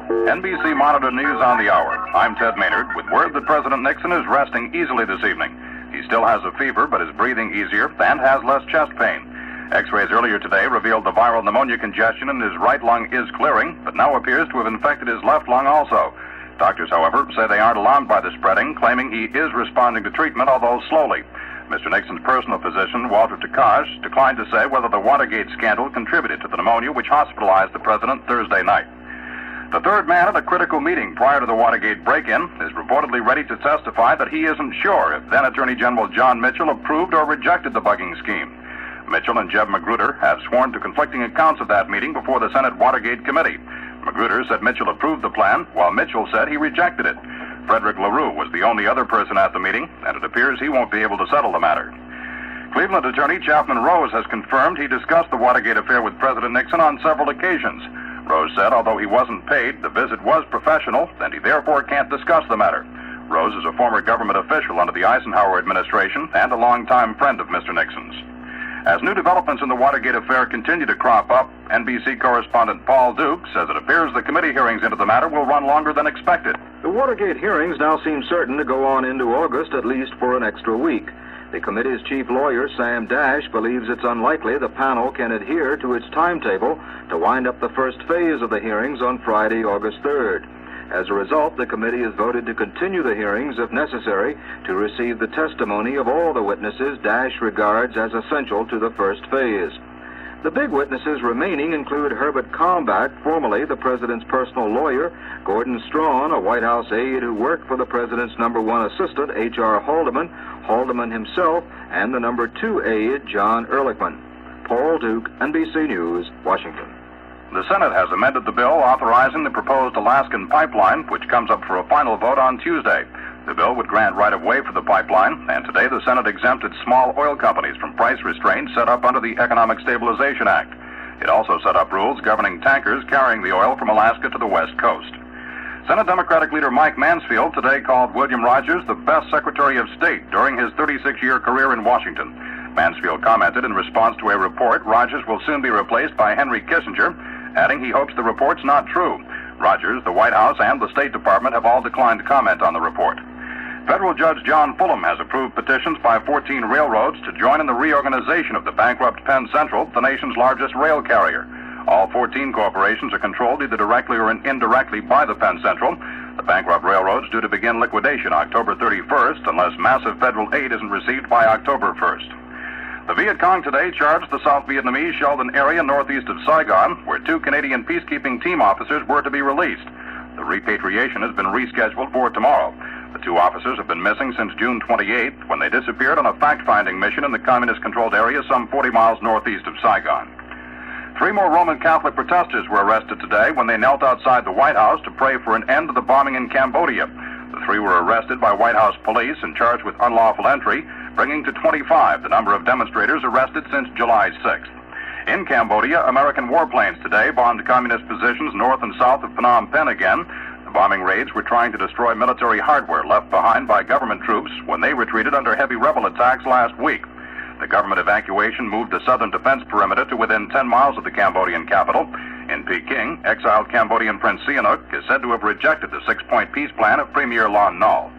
NBC Monitor News on the hour. I'm Ted Maynard with word that President Nixon is resting easily this evening. He still has a fever, but is breathing easier and has less chest pain. X-rays earlier today revealed the viral pneumonia congestion in his right lung is clearing, but now appears to have infected his left lung also. Doctors, however, say they aren't alarmed by the spreading, claiming he is responding to treatment, although slowly. Mr. Nixon's personal physician, Walter Takash, declined to say whether the Watergate scandal contributed to the pneumonia which hospitalized the president Thursday night. The third man at a critical meeting prior to the Watergate break-in is reportedly ready to testify that he isn't sure if then Attorney General John Mitchell approved or rejected the bugging scheme. Mitchell and Jeb Magruder have sworn to conflicting accounts of that meeting before the Senate Watergate Committee. Magruder said Mitchell approved the plan, while Mitchell said he rejected it. Frederick LaRue was the only other person at the meeting, and it appears he won't be able to settle the matter. Cleveland Attorney Chapman Rose has confirmed he discussed the Watergate affair with President Nixon on several occasions. Rose said although he wasn't paid, the visit was professional, and he therefore can't discuss the matter. Rose is a former government official under the Eisenhower administration and a longtime friend of Mr. Nixon's. As new developments in the Watergate affair continue to crop up, NBC correspondent Paul Duke says it appears the committee hearings into the matter will run longer than expected. The Watergate hearings now seem certain to go on into August, at least for an extra week. The committee's chief lawyer, Sam Dash, believes it's unlikely the panel can adhere to its timetable to wind up the first phase of the hearings on Friday, August 3rd. As a result, the committee has voted to continue the hearings, if necessary, to receive the testimony of all the witnesses Dash regards as essential to the first phase. The big witnesses remaining include Herbert Kalmbach, formerly the president's personal lawyer, Gordon Strawn, a White House aide who worked for the president's number one assistant, H.R. Haldeman, Haldeman himself, and the number two aide, John Ehrlichman. Paul Duke, NBC News, Washington. The Senate has amended the bill authorizing the proposed Alaskan pipeline, which comes up for a final vote on Tuesday. The bill would grant right-of-way for the pipeline, and today the Senate exempted small oil companies from price restraints set up under the Economic Stabilization Act. It also set up rules governing tankers carrying the oil from Alaska to the West Coast. Senate Democratic leader Mike Mansfield today called William Rogers the best Secretary of State during his 36-year career in Washington. Mansfield commented in response to a report Rogers will soon be replaced by Henry Kissinger, adding he hopes the report's not true. Rogers, the White House, and the State Department have all declined to comment on the report. Federal Judge John Fulham has approved petitions by 14 railroads to join in the reorganization of the bankrupt Penn Central, the nation's largest rail carrier. All 14 corporations are controlled either directly or indirectly by the Penn Central. The bankrupt railroads due to begin liquidation October 31st unless massive federal aid isn't received by October 1st. The Viet Cong today charged the South Vietnamese Sheldon area northeast of Saigon, where 2 Canadian peacekeeping team officers were to be released. The repatriation has been rescheduled for tomorrow. The 2 officers have been missing since June 28th, when they disappeared on a fact-finding mission in the communist-controlled area some 40 miles northeast of Saigon. 3 more Roman Catholic protesters were arrested today when they knelt outside the White House to pray for an end to the bombing in Cambodia. The 3 were arrested by White House police and charged with unlawful entry, bringing to 25 the number of demonstrators arrested since July 6th. In Cambodia, American warplanes today bombed communist positions north and south of Phnom Penh again. The bombing raids were trying to destroy military hardware left behind by government troops when they retreated under heavy rebel attacks last week. The government evacuation moved the southern defense perimeter to within 10 miles of the Cambodian capital. In Peking, exiled Cambodian Prince Sihanouk is said to have rejected the 6-point peace plan of Premier Lon Nol.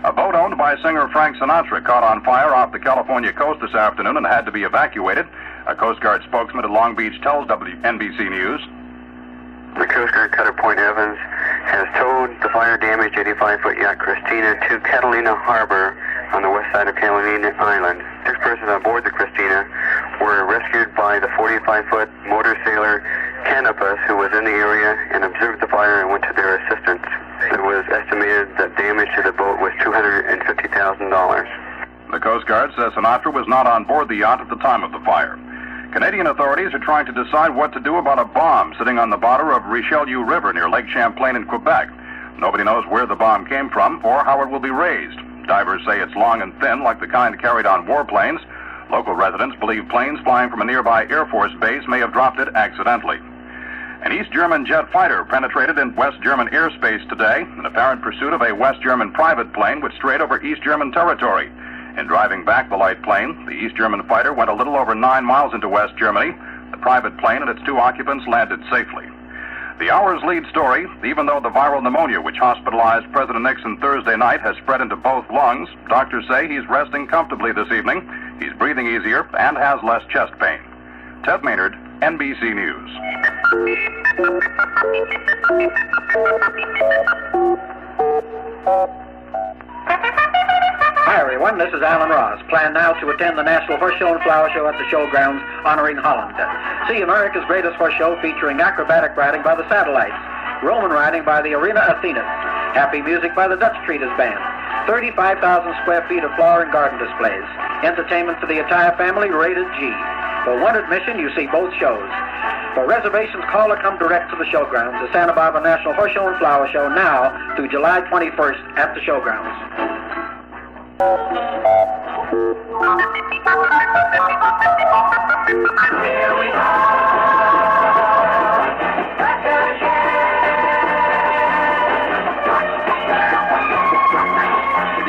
A boat owned by singer Frank Sinatra caught on fire off the California coast this afternoon and had to be evacuated. A Coast Guard spokesman at Long Beach tells WNBC News. The Coast Guard cutter Point Evans has towed the fire-damaged 85-foot yacht Christina to Catalina Harbor on the west side of Catalina Island. 6 persons on board the Christina were rescued by the 45-foot motor sailor Canopus, who was in the area and observed the fire and went to their assistance. It was estimated that damage to the boat was $250,000. The Coast Guard says Sinatra was not on board the yacht at the time of the fire. Canadian authorities are trying to decide what to do about a bomb sitting on the bottom of Richelieu River near Lake Champlain in Quebec. Nobody knows where the bomb came from or how it will be raised. Divers say it's long and thin, like the kind carried on warplanes. Local residents believe planes flying from a nearby Air Force base may have dropped it accidentally. An East German jet fighter penetrated in West German airspace today in apparent pursuit of a West German private plane which strayed over East German territory. In driving back the light plane, the East German fighter went a little over 9 miles into West Germany. The private plane and its 2 occupants landed safely. The hour's lead story, even though the viral pneumonia which hospitalized President Nixon Thursday night has spread into both lungs, doctors say he's resting comfortably this evening. He's breathing easier and has less chest pain. Ted Maynard, NBC News. Hi, everyone. This is Alan Ross. Plan now to attend the National Horse Show and Flower Show at the showgrounds honoring Holland. See America's greatest horse show featuring acrobatic riding by the Satellites, Roman riding by the Arena Athena, happy music by the Dutch Treatise Band, 35,000 square feet of flower and garden displays, entertainment for the entire family rated G. For one admission, you see both shows. For reservations, call or come direct to the showgrounds, the Santa Barbara National Horse Show and Flower Show now through July 21st at the showgrounds. Here we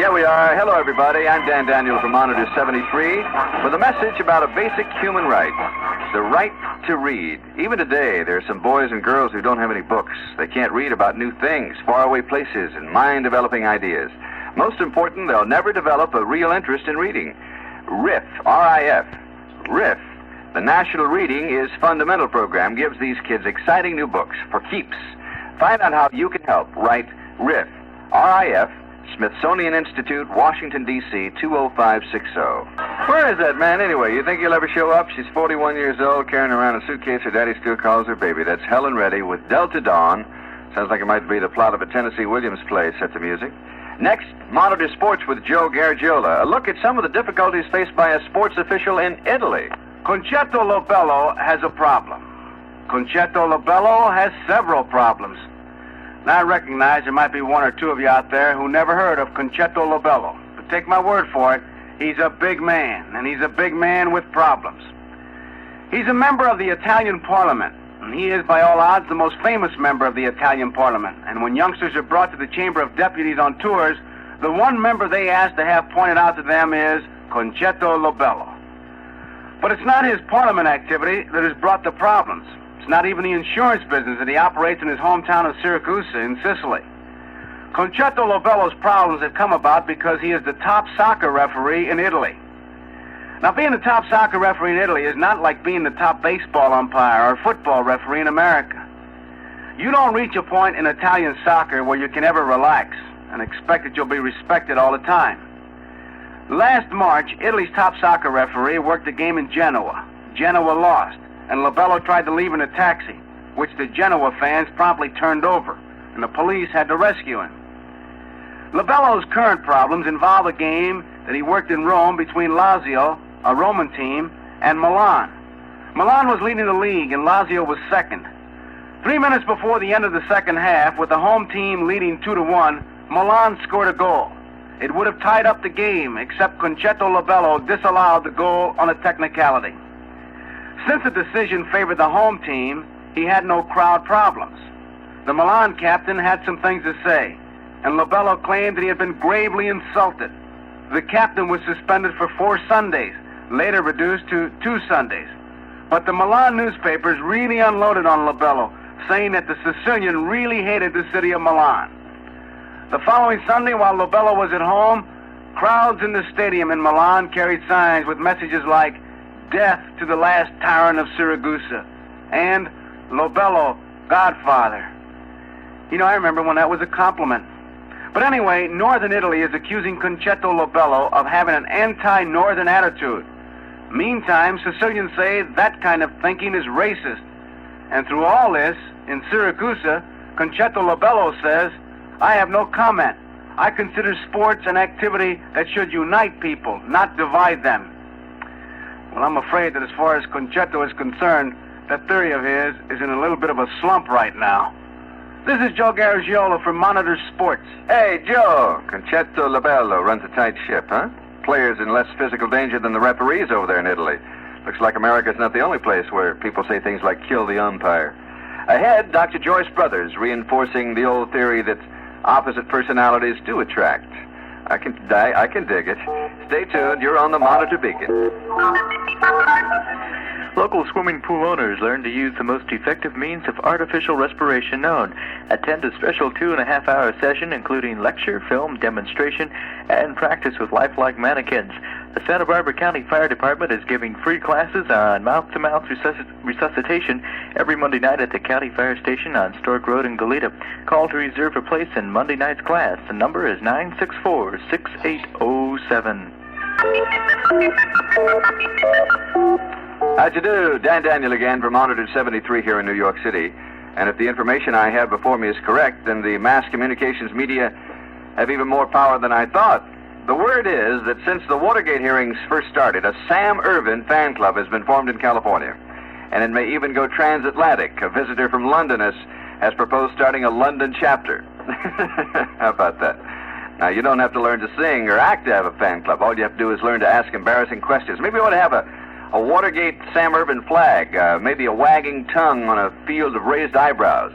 Yeah, we are. Hello, everybody. I'm Dan Daniel from Monitor 73 with a message about a basic human right, the right to read. Even today, there are some boys and girls who don't have any books. They can't read about new things, faraway places, and mind-developing ideas. Most important, they'll never develop a real interest in reading. RIF, R-I-F, RIF, the National Reading is Fundamental program, gives these kids exciting new books for keeps. Find out how you can help. Write RIF, R-I-F, Smithsonian Institute, Washington, D.C., 20560. Where is that man anyway? You think he'll ever show up? She's 41 years old, carrying around a suitcase her daddy still calls her baby. That's Helen Reddy with Delta Dawn. Sounds like it might be the plot of a Tennessee Williams play set to music. Next, Monitor Sports with Joe Garagiola. A look at some of the difficulties faced by a sports official in Italy. Concetto Lobello has a problem. Concetto Lobello has several problems. Now, I recognize there might be one or two of you out there who never heard of Concetto Lobello. But take my word for it, he's a big man, and he's a big man with problems. He's a member of the Italian Parliament, and he is, by all odds, the most famous member of the Italian Parliament. And when youngsters are brought to the Chamber of Deputies on tours, the one member they ask to have pointed out to them is Concetto Lobello. But it's not his Parliament activity that has brought the problems. It's not even the insurance business that he operates in his hometown of Syracuse in Sicily. Concetto Lobello's problems have come about because he is the top soccer referee in Italy. Now, being the top soccer referee in Italy is not like being the top baseball umpire or football referee in America. You don't reach a point in Italian soccer where you can ever relax and expect that you'll be respected all the time. Last March, Italy's top soccer referee worked a game in Genoa. Genoa lost, and Lobello tried to leave in a taxi, which the Genoa fans promptly turned over, and the police had to rescue him. Lobello's current problems involve a game that he worked in Rome between Lazio, a Roman team, and Milan. Milan was leading the league, and Lazio was second. 3 minutes before the end of the second half, with the home team leading 2-1, Milan scored a goal. It would have tied up the game, except Concetto Lobello disallowed the goal on a technicality. Since the decision favored the home team, he had no crowd problems. The Milan captain had some things to say, and Lobello claimed that he had been gravely insulted. The captain was suspended for 4 Sundays, later reduced to 2 Sundays. But the Milan newspapers really unloaded on Lobello, saying that the Sicilian really hated the city of Milan. The following Sunday, while Lobello was at home, crowds in the stadium in Milan carried signs with messages like, "Death to the last tyrant of Syracuse," and "Lobello, Godfather." You know, I remember when that was a compliment. But anyway, Northern Italy is accusing Concetto Lobello of having an anti-Northern attitude. Meantime, Sicilians say that kind of thinking is racist. And through all this, in Syracuse, Concetto Lobello says, "I have no comment. I consider sports an activity that should unite people, not divide them." Well, I'm afraid that as far as Concetto is concerned, that theory of his is in a little bit of a slump right now. This is Joe Garagiola from Monitor Sports. Hey, Joe, Concetto Lobello runs a tight ship, huh? Players in less physical danger than the referees over there in Italy. Looks like America's not the only place where people say things like kill the umpire. Ahead, Dr. Joyce Brothers reinforcing the old theory that opposite personalities do attract. I can dig it. Stay tuned. You're on the Monitor Beacon. Local swimming pool owners learn to use the most effective means of artificial respiration known. Attend a special 2.5-hour session including lecture, film, demonstration, and practice with lifelike mannequins. The Santa Barbara County Fire Department is giving free classes on mouth-to-mouth resuscitation every Monday night at the County Fire Station on Stork Road in Goleta. Call to reserve a place in Monday night's class. The number is 964-6807. How'd you do? Dan Daniel again from Monitor 73 here in New York City. And if the information I have before me is correct, then the mass communications media have even more power than I thought. The word is that since the Watergate hearings first started, a Sam Ervin fan club has been formed in California. And it may even go transatlantic. A visitor from London has proposed starting a London chapter. How about that? Now, you don't have to learn to sing or act to have a fan club. All you have to do is learn to ask embarrassing questions. Maybe we ought to have a Watergate Sam Ervin flag, maybe a wagging tongue on a field of raised eyebrows.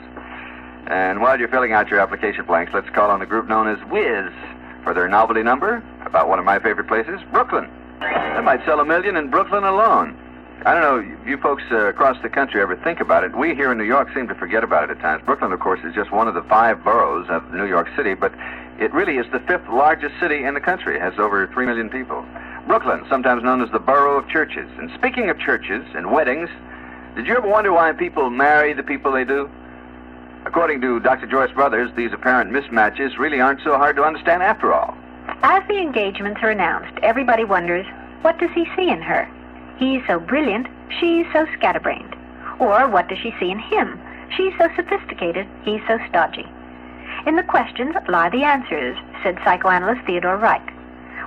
And while you're filling out your application blanks, let's call on the group known as Wiz for their novelty number about one of my favorite places, Brooklyn. They might sell 1 million in Brooklyn alone. I don't know if you folks across the country ever think about it. We here in New York seem to forget about it at times. Brooklyn, of course, is just one of the 5 boroughs of New York City, but it really is the 5th largest city in the country. It has over 3 million people. Brooklyn, sometimes known as the borough of churches. And speaking of churches and weddings, did you ever wonder why people marry the people they do? According to Dr. Joyce Brothers, these apparent mismatches really aren't so hard to understand after all. As the engagements are announced, everybody wonders, what does he see in her? He's so brilliant, she's so scatterbrained. Or what does she see in him? She's so sophisticated, he's so stodgy. In the questions lie the answers, said psychoanalyst Theodore Reich.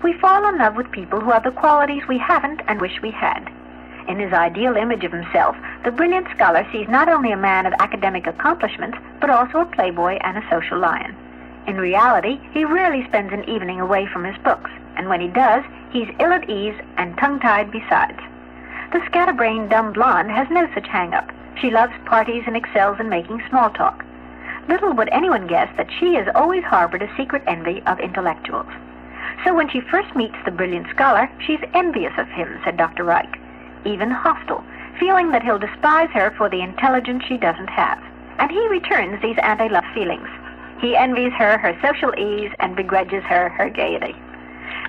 We fall in love with people who have the qualities we haven't and wish we had. In his ideal image of himself, the brilliant scholar sees not only a man of academic accomplishments, but also a playboy and a social lion. In reality, he rarely spends an evening away from his books, and when he does, he's ill at ease and tongue-tied besides. The scatterbrained dumb blonde has no such hang-up. She loves parties and excels in making small talk. Little would anyone guess that she has always harbored a secret envy of intellectuals. So when she first meets the brilliant scholar, she's envious of him, said Dr. Reich. Even hostile, feeling that he'll despise her for the intelligence she doesn't have. And he returns these anti-love feelings. He envies her social ease and begrudges her gaiety.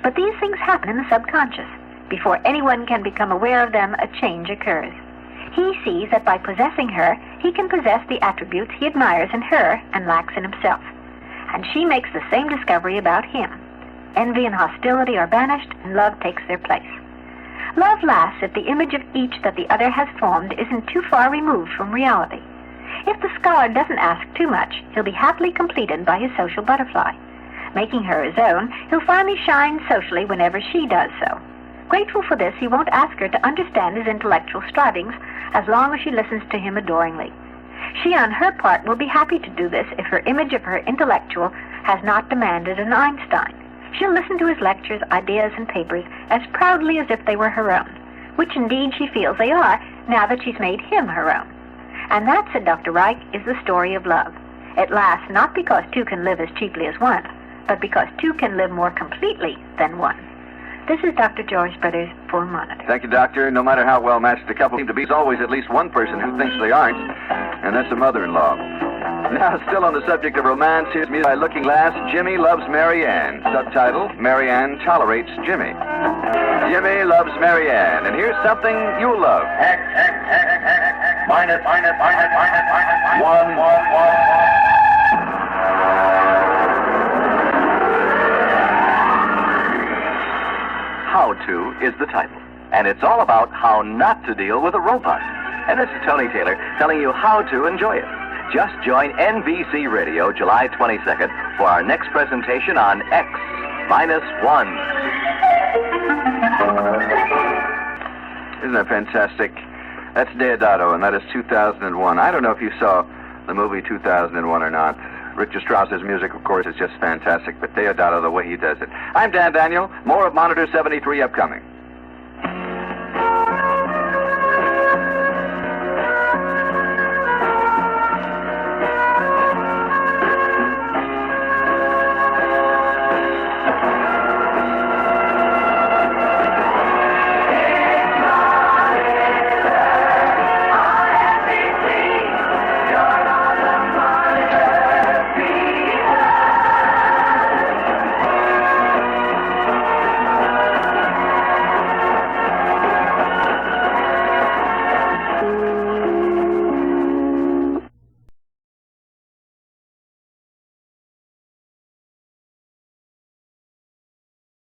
But these things happen in the subconscious. Before anyone can become aware of them, a change occurs. He sees that by possessing her, he can possess the attributes he admires in her and lacks in himself. And she makes the same discovery about him. Envy and hostility are banished, and love takes their place. Love lasts if the image of each that the other has formed isn't too far removed from reality. If the scholar doesn't ask too much, he'll be happily completed by his social butterfly. Making her his own, he'll finally shine socially whenever she does so. Grateful for this, he won't ask her to understand his intellectual strivings as long as she listens to him adoringly. She, on her part, will be happy to do this if her image of her intellectual has not demanded an Einstein. She'll listen to his lectures, ideas, and papers as proudly as if they were her own, which indeed she feels they are now that she's made him her own. And that, said Dr. Reich, is the story of love. It lasts not because two can live as cheaply as one, but because two can live more completely than one. This is Dr. Joyce Brothers for Monitor. Thank you, Doctor. No matter how well matched a couple seem to be, there's always at least one person who thinks they aren't, and that's a mother-in-law. Now, still on the subject of romance, here's music by Looking Glass, Jimmy Loves Mary Ann. Subtitle, Mary Ann Tolerates Jimmy. Jimmy loves Mary Ann, and here's something you'll love. X, minus, 1, 1, 1. How To is the title, and it's all about how not to deal with a robot. And this is Tony Taylor telling you how to enjoy it. Just join NBC Radio July 22nd for our next presentation on X-1. Isn't that fantastic? That's Deodato, and that is 2001. I don't know if you saw the movie 2001 or not. Richard Strauss's music, of course, is just fantastic, but Deodato, the way he does it. I'm Dan Daniel. More of Monitor 73 upcoming.